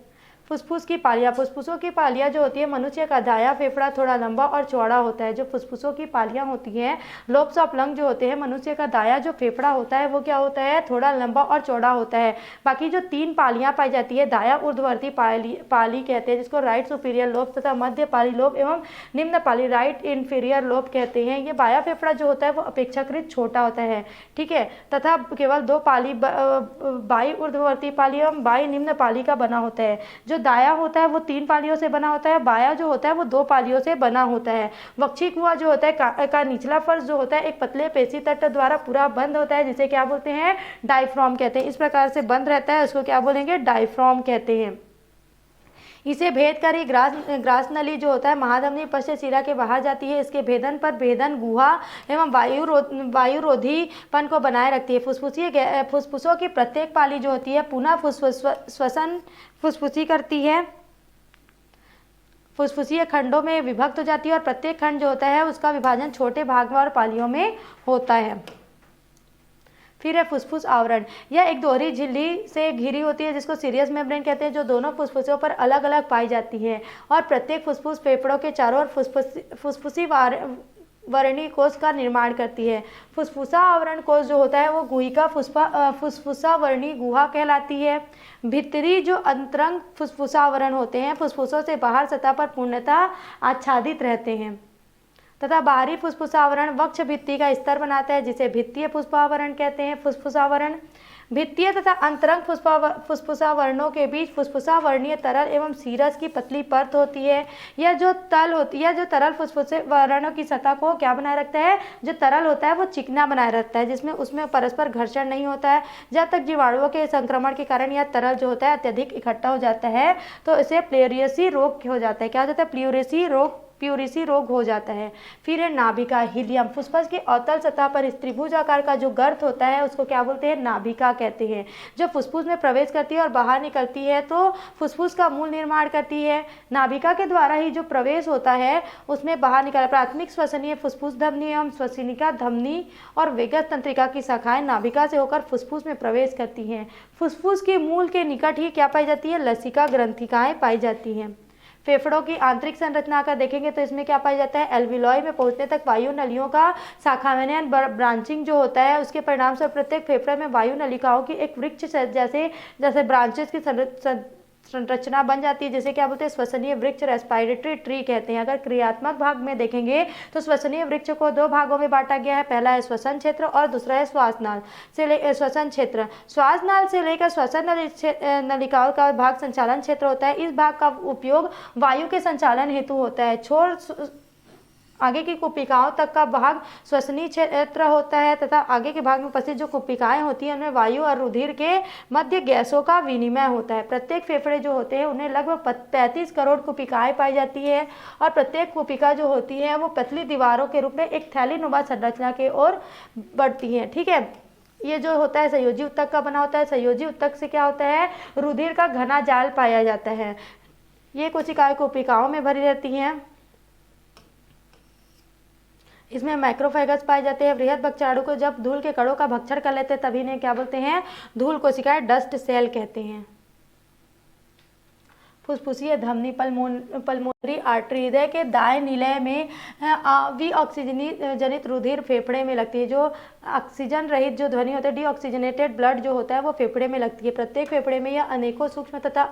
फुसफुस की पालियाँ। फुसफुसों की पालियाँ जो होती है, मनुष्य का दायां फेफड़ा थोड़ा लंबा और चौड़ा होता है। जो फुसफुसों की पालियाँ होती हैं, लोब्स ऑफ लंग जो होते हैं, मनुष्य का दायां जो फेफड़ा होता है वो क्या होता है, थोड़ा लंबा और चौड़ा होता है। बाकी जो 3 पालियाँ पाई जाती है, दायां ऊर्ध्ववर्ती पाली कहते हैं, जिसको राइट सुपीरियर लोब तथा मध्य पाली लोब एवं निम्न पाली राइट इंफीरियर लोब कहते हैं। ये बायां फेफड़ा जो होता है वो अपेक्षाकृत छोटा होता है, ठीक है, तथा केवल 2 पाली बाई ऊर्ध्ववर्ती पाली एवं बाई निम्न पाली का बना होता है। जो दाया होता है वो 3 पालियों से बना होता है, बाया जो होता है वो 2 पालियों से बना होता है। वक्षी कुआं जो होता है का निचला फर्श जो होता है एक पतले पेशी तट द्वारा पूरा बंद होता है, जिसे क्या बोलते हैं, डायफ्राम कहते हैं। इस प्रकार से बंद रहता है, उसको क्या बोलेंगे, डायफ्राम कहते हैं। इसे भेद कर ही ग्रास नली जो होता है महाधमनी पश्च शिरा के बाहर जाती है। इसके भेदन पर भेदन गुहा एवं वायुरोधीपन को बनाए रखती है। फुसफुसों की प्रत्येक पाली जो होती है पुनः श्वसन फुसफुसी करती है, फुसफुसीय खंडों में विभक्त हो जाती है और प्रत्येक खंड जो होता है उसका विभाजन छोटे भाग में और पालियों में होता है। फिर है फुसफुस आवरण। यह एक दोहरी झिल्ली से घिरी होती है, जिसको सीरियस मेम्ब्रेन कहते हैं, जो दोनों फुसफुसों पर अलग अलग पाई जाती है और प्रत्येक फुसफुस फेफड़ों के चारों ओर फुसफुसी वर्णी कोश का निर्माण करती है। फुसफुसा आवरण कोश जो होता है वो गुहिका फुसफुसा वर्णी गुहा कहलाती है। भीतरी जो अंतरंग फुसफुसावरण होते हैं फुसफुसों से बाहर सतह पर पूर्णतः आच्छादित रहते हैं तथा बाहरी फुसफुसावरण वक्ष भित्ति का स्तर बनाता है, जिसे भित्तीय फुसफुसावरण कहते हैं। फुसफुसावरण भित्तीय तथा अंतरंग फुसफुसावरणों के बीच फुसफुसावर्णीय तरल एवं सीरस की पतली परत होती है। यह जो तरल फुसफुसावरणों की सतह को क्या बनाए रखता है, जो तरल होता है वो चिकना बनाए रखता है, जिसमें उसमें परस्पर घर्षण नहीं होता है। जब तक जीवाणुओं के संक्रमण के कारण यह तरल जो होता है अत्यधिक इकट्ठा हो जाता है तो इसे प्लेरियसी रोग हो जाता है। क्या हो जाता है, प्यूरिसी रोग हो जाता है। फिर है नाभिका हीलियम। फुसफुस की अवतल सतह पर त्रिभुज आकार का जो गर्त होता है उसको क्या बोलते हैं, नाभिका कहते हैं। जो फुसफुस में प्रवेश करती है और बाहर निकलती है तो फुसफुस का मूल निर्माण करती है। नाभिका के द्वारा ही जो प्रवेश होता है उसमें बाहर निकल प्राथमिक श्वसनीय फुसफुस धमनी एवं श्वसनिका धमनी और वेगस तंत्रिका की शाखाएं नाभिका से होकर फुसफुस में प्रवेश करती हैं। फुसफुस के मूल के निकट ही क्या पाई जाती है, लसिका ग्रंथिकाएं पाई जाती हैं। फेफड़ों की आंतरिक संरचना का देखेंगे तो इसमें क्या पाया जाता है, एल्विलॉय में पहुंचने तक वायु नलियों का शाखाविन्यास ब्रांचिंग जो होता है उसके परिणाम से प्रत्येक फेफड़े में वायु नलिकाओं की एक वृक्ष जैसे ब्रांचेस की संरचना बन जाती है, जिसे क्या बोलते हैं, श्वसनीय वृक्ष, रेस्पिरेटरी ट्री कहते हैं। अगर क्रियात्मक भाग में देखेंगे तो श्वसनीय वृक्ष को 2 भागों में बांटा गया है। पहला है श्वसन क्षेत्र और दूसरा है श्वासनाल से श्वसन क्षेत्र। श्वासनाल से लेकर श्वसन नलिकाओं का भाग संचालन क्षेत्र होता है। इस भाग का उपयोग वायु के संचालन हेतु होता है। छोर आगे की कुपिकाओं तक का भाग श्वसनीय क्षेत्र होता है तथा आगे के भाग में उपस्थित जो कुपिकाएं होती हैं उनमें वायु और रुधिर के मध्य गैसों का विनिमय होता है। प्रत्येक फेफड़े जो होते हैं उन्हें लगभग 35 करोड़ कुपिकाएं पाई जाती है और प्रत्येक कुपिका जो होती है वो पतली दीवारों के रूप में एक थैलीनुमा संरचना की ओर बढ़ती है, ठीक है। ये जो होता है संयोजी उत्तक का बना होता है। संयोजी उत्तक से क्या होता है, रुधिर का घना जाल पाया जाता है। ये कोशिकाएं कुपिकाओं में भरी रहती हैं। इसमें माइक्रोफेगस पाए जाते हैं। बृहद भक्षाणु को जब धूल के कणों का भक्षण कर लेते हैं तभी इन्हें क्या बोलते हैं, धूल कोशिकाएं, डस्ट सेल कहते हैं। फुसफुसीय धमनी पल्मोनरी आर्टरी, हृदय के दाएं निलय में विऑक्सीजनी जनित रुधिर फेफड़े में लगती है। जो ऑक्सीजन रहित जो ध्वनि होता है, डीऑक्सीजनेटेड ब्लड जो होता है वो फेफड़े में लगती है। प्रत्येक फेफड़े में यह अनेकों सूक्ष्म तथा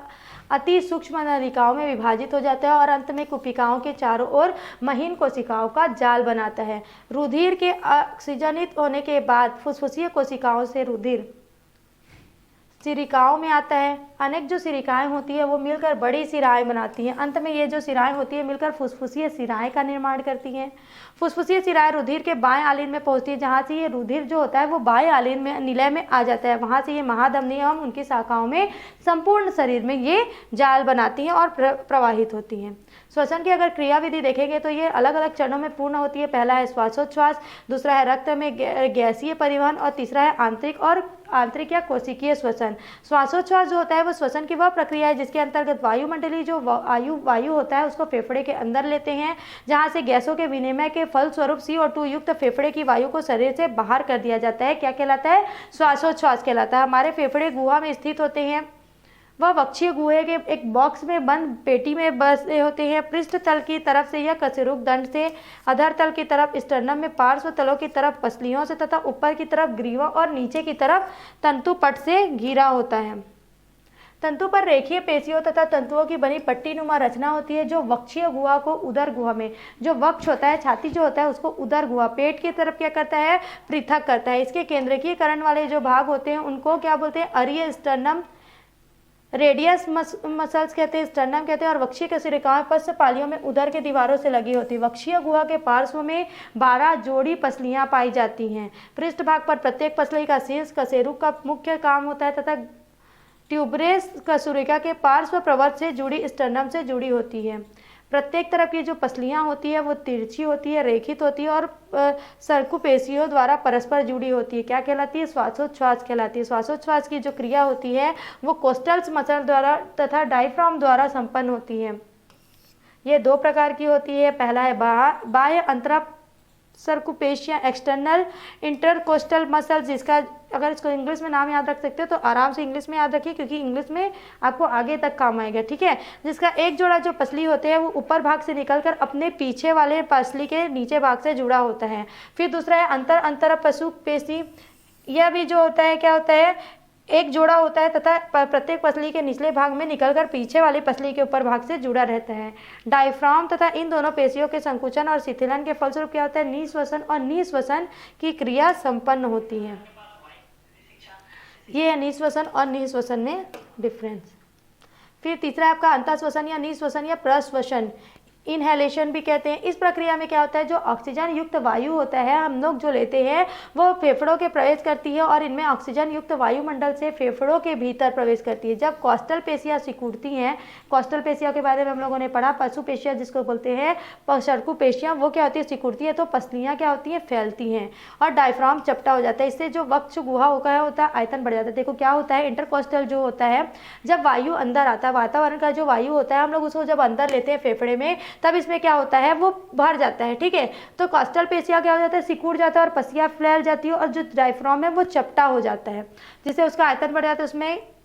अति सूक्ष्म नलिकाओं में विभाजित हो जाता है और अंत में कुपिकाओं के चारों ओर महीन कोशिकाओं का जाल बनाता है। रुधिर के ऑक्सीजनित होने के बाद फुसफुसीय कोशिकाओं से रुधिर सिरिकाओं में आता है। अनेक जो सिरिकाएं होती है वो मिलकर बड़ी सिराएं बनाती हैं। अंत में ये जो सिराएं होती है मिलकर फुसफुसीय सिराएं का निर्माण करती हैं। फुसफुसीय सिराएं रुधिर के बाएं आलिन में पहुंचती है, जहां से ये रुधिर जो होता है वो बाएं आलिन में निलय में आ जाता है। वहां से ये महाधमनी एवं उनकी शाखाओं में संपूर्ण शरीर में ये जाल बनाती हैं और प्रवाहित होती हैं। श्वसन की अगर क्रियाविधि देखेंगे तो ये अलग अलग चरणों में पूर्ण होती है। पहला है श्वासोच्छ्वास, दूसरा है रक्त में गैसीय परिवहन और तीसरा है आंतरिक या कोशिकीय श्वसन। श्वासोच्छ्वास जो होता है वो श्वसन की वह प्रक्रिया है जिसके अंतर्गत वायुमंडलीय जो वायु होता है उसको फेफड़े के अंदर लेते हैं, जहां से गैसों के विनिमय के फलस्वरूप CO2 युक्त फेफड़े की वायु को शरीर से बाहर कर दिया जाता है। क्या कहलाता है, श्वासोच्छ्वास कहलाता है। हमारे फेफड़े गुहा में स्थित होते हैं। वह वक्षीय गुहे के एक बॉक्स में बंद पेटी में बसे होते हैं। पृष्ठ तल की तरफ से यह कशेरुक दंड से, अधर तल की तरफ स्टर्नम में, पार्श्व तलों की तरफ पसलियों से तथा ऊपर की तरफ ग्रीवा और नीचे की तरफ तंतुपट से घिरा होता है। तंतु पर रेखीय पेशियों तथा तंतुओं की बनी पट्टी नुमा रचना होती है जो वक्षीय गुहा को उदर गुहा में, जो वक्ष होता है, छाती जो होता है, उसको उदर गुहा, पेट की तरफ क्या करता है, पृथक करता है। इसके केंद्रीयकरण वाले जो भाग होते हैं उनको क्या बोलते हैं, अरीय स्टर्नम, रेडियस मसल्स कहते हैं, स्टर्नम कहते हैं। और वक्षीय कशेरुकाएं पश्च पालियों में उदर के दीवारों से लगी होती है। वक्षीय गुहा के पार्श्व में 12 जोड़ी पसलियां पाई जाती हैं। पृष्ठ भाग पर प्रत्येक पसली का शीर्ष कशेरुक का मुख्य काम होता है तथा ट्यूबरेस कशेरुका के पार्श्व प्रवर्त से जुड़ी स्टर्नम से जुड़ी होती है। प्रत्येक तरफ की जो पसलियां होती है वो तिरछी होती है, रेखित होती है और सर्कुपेशियों द्वारा परस्पर जुड़ी होती है। क्या कहलाती है, श्वासोच्छ्वास कहलाती है। श्वासोच्छ्वास की जो क्रिया होती है वो कोस्टल्स मसल द्वारा तथा डायफ्राम द्वारा संपन्न होती है। ये 2 प्रकार की होती है। पहला है बाह्य अंतरा सर्कुपेशिया, एक्सटर्नल इंटरकोस्टल मसल, जिसका अगर इसको इंग्लिश में नाम याद रख सकते हो तो आराम से इंग्लिश में याद रखिए क्योंकि इंग्लिश में आपको आगे तक काम आएगा, ठीक है। जिसका एक जोड़ा जो पसली होते हैं वो ऊपर भाग से निकलकर अपने पीछे वाले पसली के नीचे भाग से जुड़ा होता है। फिर दूसरा है अंतर पशु पेशी। यह भी जो होता है क्या होता है, एक जोड़ा होता है तथा प्रत्येक पसली के निचले भाग में निकलकर पीछे वाली पसली के ऊपर भाग से जुड़ा रहता है। डायफ्राम तथा इन दोनों पेशियों के संकुचन और शिथिलन के फलस्वरूप क्या होता है, निःश्वसन और निःश्वसन की क्रिया संपन्न होती है। ये है निःश्वसन और निःश्वसन में डिफरेंस। फिर तीसरा आपका अंतःश्वसन या निःश्वसन या प्रश्वसन, इनहेलेशन भी कहते हैं। इस प्रक्रिया में क्या होता है, जो ऑक्सीजन युक्त वायु होता है हम लोग जो लेते हैं वो फेफड़ों के प्रवेश करती है और इनमें ऑक्सीजन युक्त वायुमंडल से फेफड़ों के भीतर प्रवेश करती है। जब कॉस्टल पेशियां सिकुड़ती हैं, कॉस्टल पेशियों के बारे में हम लोगों ने पढ़ा, पशु पेशियां जिसको बोलते हैं, सर्कु पेशियां, वो क्या होती है, सिकुड़ती है तो पसलियां क्या होती हैं, फैलती हैं और डायफ्राम चपटा हो जाता है। इससे जो वक्ष गुहा होता है आयतन बढ़ जाता है। देखो क्या होता है, इंटरकोस्टल जो होता है, जब वायु अंदर आता है, वातावरण का जो वायु होता है हम लोग उसको जब अंदर लेते हैं फेफड़े में, तब इसमें क्या होता है, वो भर जाता है, ठीक है। तो कॉस्टल पेशिया क्या हो जाता है, सिकुड़ जाता है और पसलियां फैल जाती है और जो डायफ्राम है वो चपटा हो जाता है, जिससे उसका आयतन बढ़ जाता है। उसमें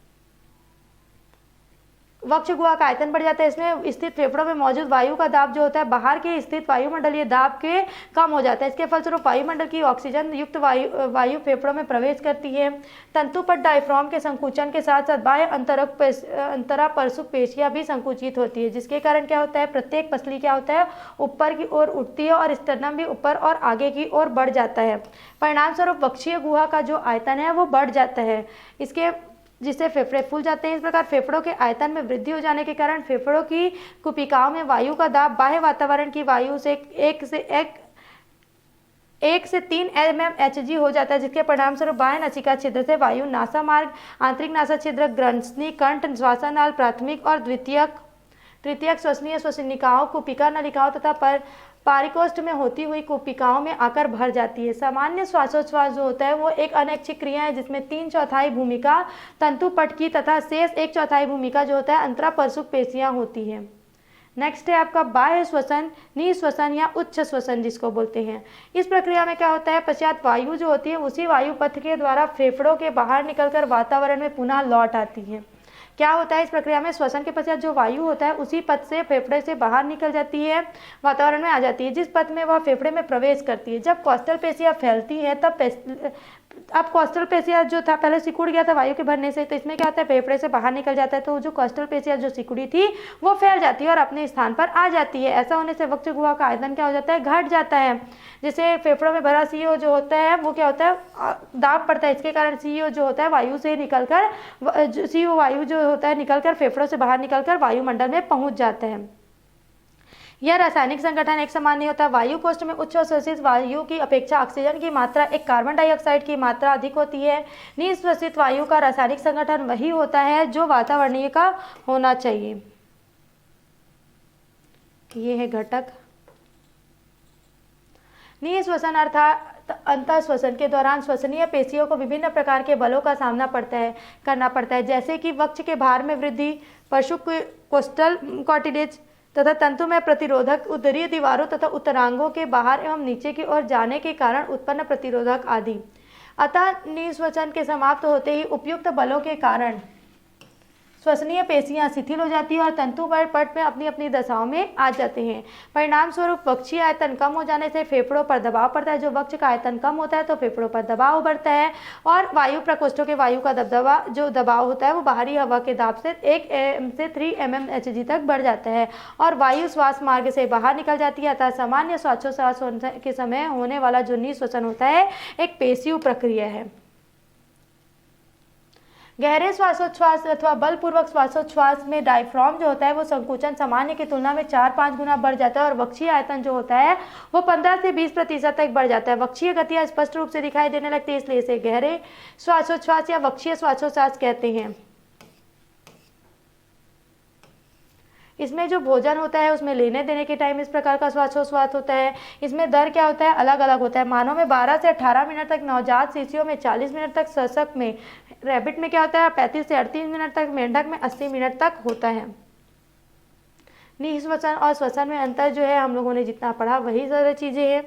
वक्ष गुहा का आयतन बढ़ जाता है। इसमें स्थित फेफड़ों में मौजूद वायु का दाब जो होता है बाहर के स्थित वायुमंडलीय दाब के कम हो जाता है। इसके फलस्वरूप वायुमंडल की ऑक्सीजन युक्त वायु फेफड़ों में प्रवेश करती है। तंतुपट डायफ्राम के संकुचन के साथ साथ बाह्य अंतरापरसुक पेशियां भी संकुचित होती है, जिसके कारण क्या होता है, प्रत्येक पसली क्या होता है, ऊपर की ओर उठती है और स्टर्नम भी ऊपर और आगे की ओर बढ़ जाता है। परिणाम स्वरूप वक्षीय गुहा का जो आयतन है वो बढ़ जाता है, जिससे फेफड़े फूल जाते हैं। इस प्रकार फेफड़ों के आयतन में वृद्धि हो जाने के कारण फेफड़ों की कुपिकाओं में वायु का दाब बाह्य वातावरण की वायु से 1 से 3 mmHg हो जाता है, जिसके परिणाम स्वरूप बाह्य नसिका छिद्र से वायु नासा मार्ग, आंतरिक नासा छिद्र, ग्रंथि, कंठ, श्वासनाल, प्राथमिक और तृतीयक श्वसनीय श्वसनिकाओं, कुपिका नलिकाओं तथा पारिकोष्ठ में होती हुई कुपिकाओं में आकर भर जाती है। सामान्य श्वासोच्छ्वास जो होता है वो एक अनैच्छिक क्रिया है जिसमें 3/4 भूमिका तंतुपट की तथा शेष 1/4 भूमिका जो होता है अंतरापरसुक पेशियां होती है। नेक्स्ट है आपका बाह्य श्वसन, निःश्वसन या उच्च श्वसन जिसको बोलते हैं। इस प्रक्रिया में क्या होता है, पश्चात वायु जो होती है उसी वायु पथ के द्वारा फेफड़ों के बाहर निकलकर वातावरण में पुनः लौट आती है। क्या होता है इस प्रक्रिया में, श्वसन के पश्चात जो वायु होता है उसी पथ से फेफड़े से बाहर निकल जाती है, वातावरण में आ जाती है, जिस पथ में वह फेफड़े में प्रवेश करती है। जब कॉस्टल पेशियां फैलती है तब अब कॉस्टल पेशिया जो था पहले सिकुड़ गया था वायु के भरने से, तो इसमें क्या होता है, फेफड़े से बाहर निकल जाता है, तो जो कॉस्टल पेशिया जो सिकुड़ी थी वो फैल जाती है और अपने स्थान पर आ जाती है। ऐसा होने से वक्ष गुहा का आयतन क्या हो जाता है, घट जाता है। जैसे फेफड़ों में भरा सीओ जो होता है वो क्या होता है, दाब पड़ता है, इसके कारण सीओ जो होता है वायु से निकलकर सीओ वायु जो होता है निकलकर फेफड़ों से बाहर निकलकर वायुमंडल में पहुंच जाता है। यह रासायनिक संगठन एक समान नहीं होता। वायु कोष्ठ में उच्च श्वसित वायु की अपेक्षा ऑक्सीजन की मात्रा एक कार्बन डाइऑक्साइड की मात्रा अधिक होती है। निःश्वसित वायु का रासायनिक संगठन वही होता है जो वातावरणीय का होना चाहिए। ये है घटक। निःश्वसन अर्थात अंतःश्वसन के दौरान श्वसनीय पेशियों को विभिन्न प्रकार के बलों का सामना करना पड़ता है, जैसे कि वक्ष के भार में वृद्धि, पशु कोस्टल कार्टिलेज तथा तंतु में प्रतिरोधक, उदरीय दीवारों तथा उत्तरांगों के बाहर एवं नीचे की ओर जाने के कारण उत्पन्न प्रतिरोधक आदि। अतः निःश्वसन के समाप्त होते ही उपयुक्त बलों के कारण श्वसनीय पेशियां शिथिल हो जाती है और तंतु पट में अपनी अपनी दशाओं में आ जाते हैं। परिणाम स्वरूप वक्षीय आयतन कम हो जाने से फेफड़ों पर दबाव पड़ता है। जो वक्ष का आयतन कम होता है तो फेफड़ों पर दबाव बढ़ता है और वायु प्रकोष्ठों के वायु का दबाव होता है वो बाहरी हवा के दाब से 1 से 3 mmHg तक बढ़ जाता है और वायु श्वास मार्ग से बाहर निकल जाती है। अतः सामान्य श्वासोच्छ्वास के समय होने वाला जो निःश्वसन होता है एक पेशीय प्रक्रिया है। गहरे श्वासोच्छ्वास अथवा बलपूर्वक श्वासोच्छ्वास में डायफ्राम जो होता है वो संकुचन सामान्य की तुलना में 4-5 गुना बढ़ जाता है और वक्षीय आयतन जो होता है वो 15 से 20% तक बढ़ जाता है। वक्षीय गतियां स्पष्ट रूप से दिखाई देने लगती है, इसलिए इसे गहरे श्वासोच्छ्वास या वक्षीय श्वासोच्छ्वास कहते हैं। इसमें जो भोजन होता है उसमें लेने देने के टाइम इस प्रकार का श्वासोच्छ्वास होता है। इसमें दर क्या होता है, अलग अलग होता है। मानव में 12 से 18 मिनट तक, नवजात शिशुओं में 40 मिनट तक, सशक में, रैबिट में क्या होता है 35 से 38 मिनट तक, मेंढक में 80 मिनट तक होता है। निःश्वसन और श्वसन में अंतर जो है हम लोगों ने जितना पढ़ा वही सारी चीज़ें हैं।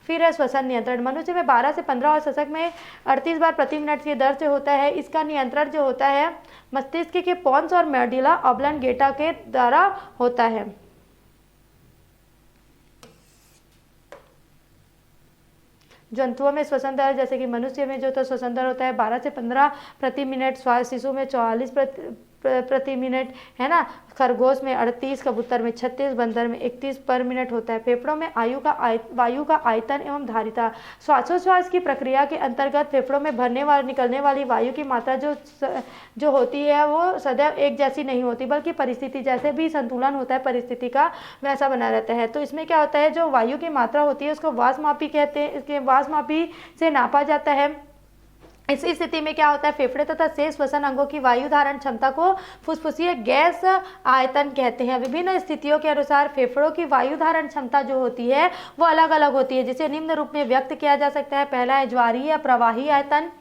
फिर है श्वसन नियंत्रण। मनुष्य में 12 से 15 और सशक में 38 बार प्रति मिनट की दर से होता है। इसका नियंत्रण जो होता है मस्तिष्क के पोन्स और मेडुला ऑब्लांगेटा के द्वारा होता है। जंतुओं में श्वसन दर जैसे कि मनुष्य में जो तो श्वसन दर होता है 12 से 15 प्रति मिनट, शिशु में 44 प्रति मिनट है ना, खरगोश में 38, कबूतर में 36, बंदर में 31 पर मिनट होता है। फेफड़ों में वायु का आयतन एवं धारिता। श्वासोच्छ्वास की प्रक्रिया के अंतर्गत फेफड़ों में निकलने वाली वायु की मात्रा जो होती है वो सदैव एक जैसी नहीं होती, बल्कि परिस्थिति जैसे भी संतुलन होता है परिस्थिति का वैसा बना रहता है। तो इसमें क्या होता है, जो वायु की मात्रा होती है उसको वासमापी कहते हैं। इसके वासमापी से नापा जाता है। इस स्थिति में क्या होता है, फेफड़े तथा शेष श्वसन अंगों की वायु धारण क्षमता को फुसफुसीय गैस आयतन कहते हैं। विभिन्न स्थितियों के अनुसार फेफड़ों की वायु धारण क्षमता जो होती है वो अलग अलग होती है, जिसे निम्न रूप में व्यक्त किया जा सकता है। पहला है ज्वारीय या प्रवाही आयतन।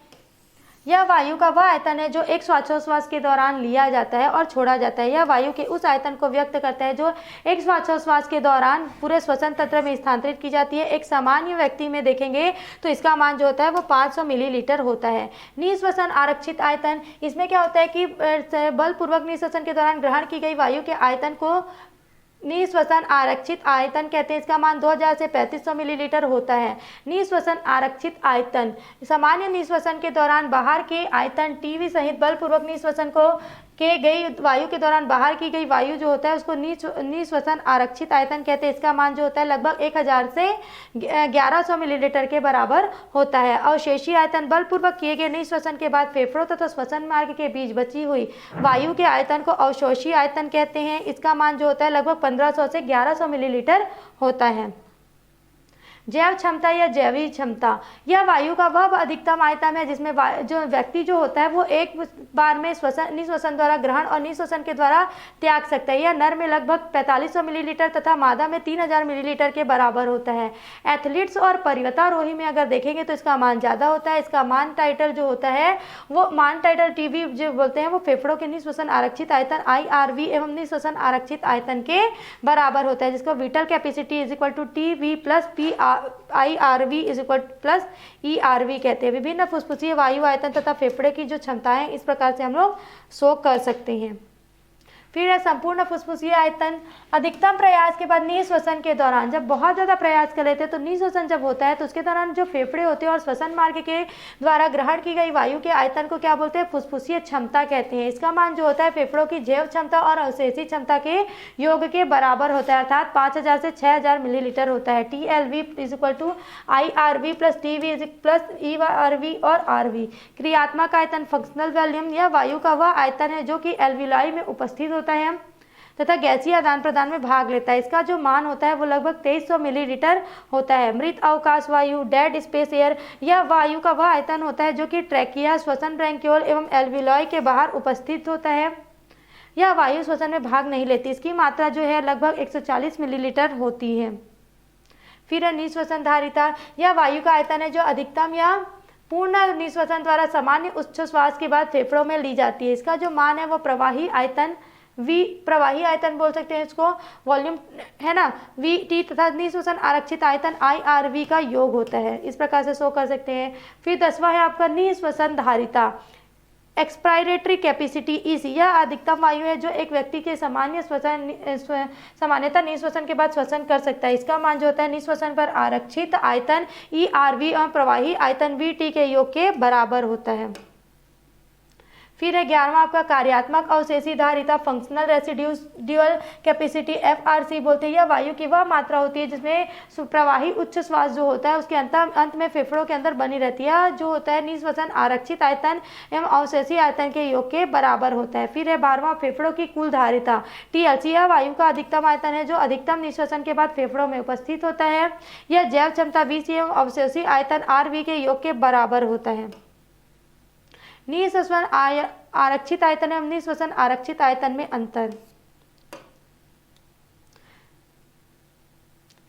यह वायु का वह आयतन है जो एक श्वासोच्छ्वास के दौरान लिया जाता है और छोड़ा जाता है। यह वायु के उस आयतन को व्यक्त करता है जो एक श्वासोच्छ्वास के दौरान पूरे श्वसन तंत्र में स्थानांतरित की जाती है। एक सामान्य व्यक्ति में देखेंगे तो इसका मान जो होता है वो 500 मिलीलीटर होता है। निःश्वसन आरक्षित आयतन, इसमें क्या होता है कि बलपूर्वक निःश्वसन के दौरान ग्रहण की गई वायु के आयतन को निःश्वसन आरक्षित आयतन कहते हैं। इसका मान 2000 से 3500 मिलीलीटर होता है। निःश्वसन आरक्षित आयतन, सामान्य निःश्वसन के दौरान बाहर के आयतन टीवी सहित बलपूर्वक निःश्वसन को के गई वायु के दौरान बाहर की गई वायु जो होता है उसको निःश्वसन आरक्षित आयतन कहते हैं। इसका मान जो होता है लगभग 1000 से 1100 मिलीलीटर के बराबर होता है। अवशेषीय आयतन, बलपूर्वक किए गए निःश्वसन के बाद फेफड़ों तथा श्वसन मार्ग के बीच बची हुई वायु के आयतन को अवशोषी आयतन कहते हैं। इसका मान जो होता है लगभग 1500 से 1100 मिलीलीटर होता है। जैव क्षमता या जैवीय क्षमता, यह वायु का वह अधिकतम आयतन है जिसमें जो व्यक्ति जो होता है वो एक बार में निःश्वसन द्वारा ग्रहण और निःश्वसन के द्वारा त्याग सकता है। यह नर में लगभग 4500 मिलीलीटर तथा मादा में 3000 मिलीलीटर के बराबर होता है। एथलीट्स और पर्वतारोही में अगर देखेंगे तो इसका मान ज़्यादा होता है। इसका मान टाइटल जो होता है वो मान टाइटल टीवी जो बोलते हैं वो फेफड़ों के निःश्वसन आरक्षित आयतन IRV एवं निःश्वसन आरक्षित आयतन के बराबर होता है, जिसको whittle capacity = TV + P IRV = ERV कहते हैं। विभिन्न फुसफुसीय वायु आयतन तथा फेफड़े की जो क्षमताएं इस प्रकार से हम लोग शो कर सकते हैं। फिर है संपूर्ण फुसफुसीय आयतन। अधिकतम प्रयास के बाद निःश्वसन के दौरान, जब बहुत ज़्यादा प्रयास कर लेते हैं तो निःश्वसन जब होता है तो उसके दौरान जो फेफड़े होते हैं और श्वसन मार्ग के द्वारा ग्रहण की गई वायु के आयतन को क्या बोलते हैं, फुसफुसीय क्षमता कहते हैं। इसका मान जो होता है फेफड़ों की जैव क्षमता और अवशेषी क्षमता के योग के बराबर होता है, अर्थात 5000 से 6000 मिलीलीटर होता है। TLV = IRV + TV + ERV और RV। क्रियात्मक आयतन, फंक्शनल वॉल्यूम, यह वायु का वह आयतन है जो कि एल्वियोलाई में उपस्थित होता है तथा गैसीय आदान प्रदान में भाग लेता है। इसका जो मान होता है वो लगभग 2300 मिलीलीटर होता है। मृत अवकाश वायु, डेड स्पेस एयर, यह वायु का वह आयतन होता है जो कि ट्रैकिया, श्वसन ब्रैंक्यूल एवं एल्वियोलाई के बाहर उपस्थित होता है। यह वायु श्वसन में भाग नहीं लेती। इसकी मात्रा जो है लगभग 140 मिलीलीटर होती है। फिर है निःश्वसन धारिता, यह वायु का आयतन है जो अधिकतम या पूर्ण निःश्वसन द्वारा सामान्य उच्छ्वास के बाद फेफड़ों में ली जाती है। इसका जो मान है वो प्रवाही आयतन प्रवाही आयतन बोल सकते हैं इसको, वॉल्यूम है ना VT तथा निःश्वसन आरक्षित आयतन IRV का योग होता है। इस प्रकार से शो कर सकते हैं। फिर 10वां है आपका निःश्वसन धारिता। एक्सपायरेटरी कैपेसिटी ईसी, यह अधिकतम वायु है जो एक व्यक्ति के सामान्यतः निःश्वसन के बाद श्वसन कर सकता है। इसका मान जो होता है निःश्वसन पर आरक्षित आयतन ERV और प्रवाही आयतन VT के योग के बराबर होता है। फिर है 11वां आपका कार्यात्मक अवशेषी धारिता फंक्शनल रेसिड्यूअल कैपेसिटी FRC बोलते हैं। यह वायु की वह मात्रा होती है जिसमें प्रवाही उच्च श्वास जो होता है उसके अंत में फेफड़ों के अंदर बनी रहती है, जो होता है निःश्वसन आरक्षित आयतन एवं अवशेषी आयतन के योग के बराबर होता है। फिर है 12वां फेफड़ों की कुल धारिता TLC, यह वायु का अधिकतम आयतन है जो अधिकतम निःश्वसन के बाद फेफड़ों में उपस्थित होता है। यह जैव क्षमता VC एवं अवशेषी आयतन RV के योग के बराबर होता है। निःश्वसन आरक्षित आयतन एवं निःश्वसन आरक्षित आयतन में अंतर।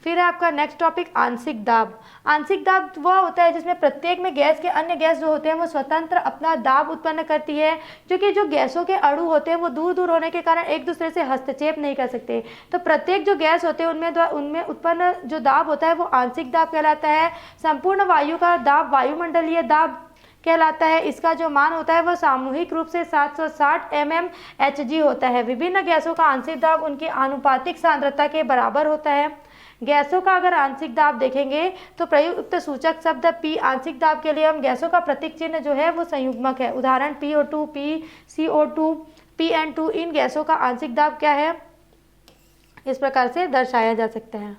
फिर है आपका नेक्स्ट टॉपिक आंशिक दाब। आंशिक दाब वह होता है जिसमें प्रत्येक में गैस के अन्य गैस जो होते हैं वो स्वतंत्र अपना दाब उत्पन्न करती है, क्योंकि जो गैसों के अणु होते हैं वो दूर दूर होने के कारण एक दूसरे से हस्तक्षेप नहीं कर सकते। तो प्रत्येक जो गैस होते हैं उनमें उत्पन्न जो दाब होता है वो आंशिक दाब कहलाता है। संपूर्ण वायु का दाब वायुमंडलीय दाब कहलाता है। इसका जो मान होता है वो सामूहिक रूप से 760 mmHg होता है। विभिन्न गैसों का आंशिक दाब उनकी आनुपातिक सांद्रता के बराबर होता है। गैसों का अगर आंशिक दाब देखेंगे तो प्रयुक्त सूचक शब्द P, आंशिक दाब के लिए हम गैसों का प्रतीक चिन्ह जो है वो संयुग्मक है। उदाहरण PO2, PCO2, PN2, इन गैसों का आंशिक दाब क्या है, इस प्रकार से दर्शाया जा सकता है।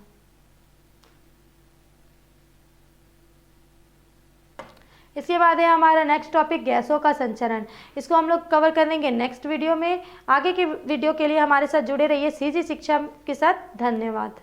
इसके बाद है हमारा नेक्स्ट टॉपिक गैसों का संचरण। इसको हम लोग कवर करेंगे नेक्स्ट वीडियो में। आगे के वीडियो के लिए हमारे साथ जुड़े रहिए CG शिक्षा के साथ। धन्यवाद।